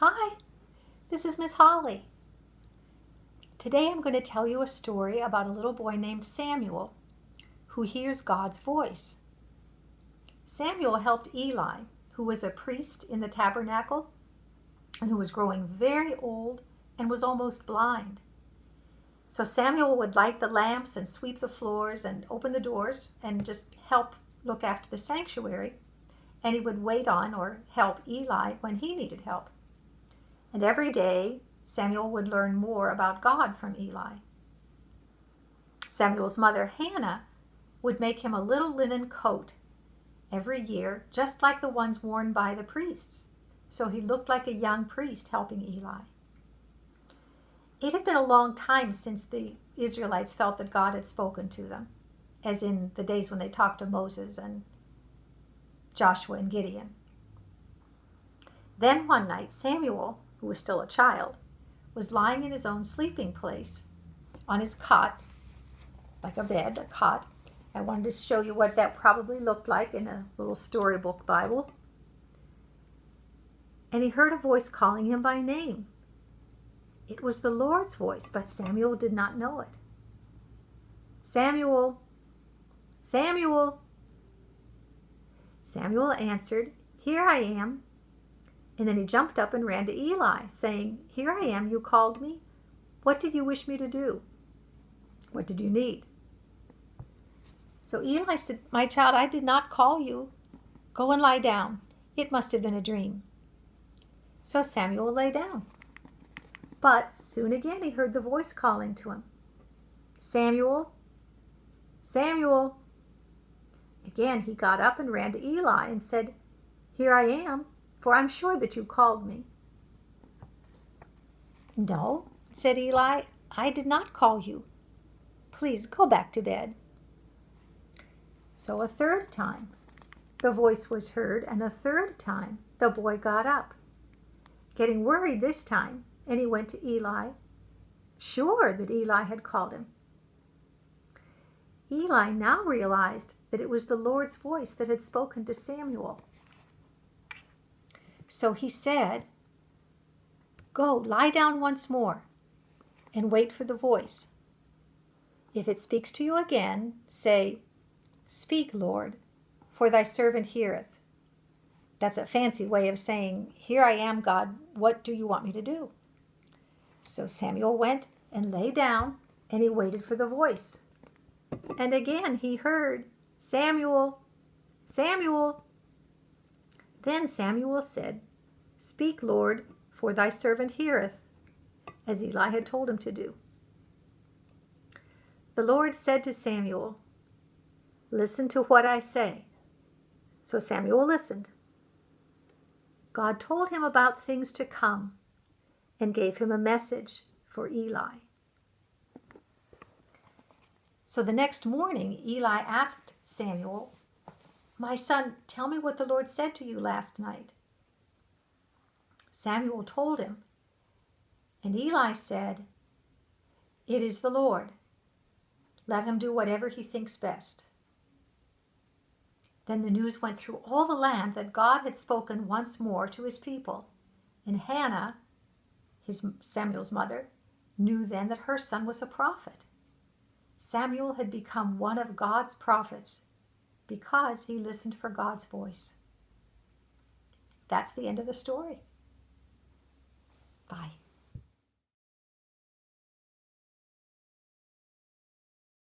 Hi, this is Miss Holly. Today I'm going to tell you a story about a little boy named Samuel who hears God's voice. Samuel helped Eli, who was a priest in the tabernacle and who was growing very old and was almost blind. So Samuel would light the lamps and sweep the floors and open the doors and just help look after the sanctuary. And he would wait on or help Eli when he needed help. And every day, Samuel would learn more about God from Eli. Samuel's mother, Hannah, would make him a little linen coat every year, just like the ones worn by the priests. So he looked like a young priest helping Eli. It had been a long time since the Israelites felt that God had spoken to them, as in the days when they talked to Moses and Joshua and Gideon. Then one night, Samuel, who was still a child, was lying in his own sleeping place on his cot, like a bed, a cot. I wanted to show you what that probably looked like in a little storybook Bible. And he heard a voice calling him by name. It was the Lord's voice, but Samuel did not know it. Samuel, Samuel. Samuel answered, "Here I am." And then he jumped up and ran to Eli, saying, "Here I am, you called me. What did you wish me to do? What did you need?" So Eli said, "My child, I did not call you. Go and lie down. It must have been a dream." So Samuel lay down. But soon again he heard the voice calling to him, "Samuel, Samuel." Again he got up and ran to Eli and said, "Here I am, for I'm sure that you called me." "No," said Eli, "I did not call you. Please go back to bed." So a third time the voice was heard, and a third time the boy got up, getting worried this time, and he went to Eli, sure that Eli had called him. Eli now realized that it was the Lord's voice that had spoken to Samuel. So he said, "Go, lie down once more and wait for the voice. If it speaks to you again, say, 'Speak, Lord, for thy servant heareth.'" That's a fancy way of saying, "Here I am, God, what do you want me to do?" So Samuel went and lay down, and he waited for the voice. And again he heard, "Samuel, Samuel." Then Samuel said, "Speak, Lord, for thy servant heareth," as Eli had told him to do. The Lord said to Samuel, "Listen to what I say." So Samuel listened. God told him about things to come and gave him a message for Eli. So the next morning, Eli asked Samuel, "My son, tell me what the Lord said to you last night." Samuel told him, and Eli said, "It is the Lord. Let him do whatever he thinks best." Then the news went through all the land that God had spoken once more to his people, and Hannah, Samuel's mother, knew then that her son was a prophet. Samuel had become one of God's prophets because he listened for God's voice. That's the end of the story.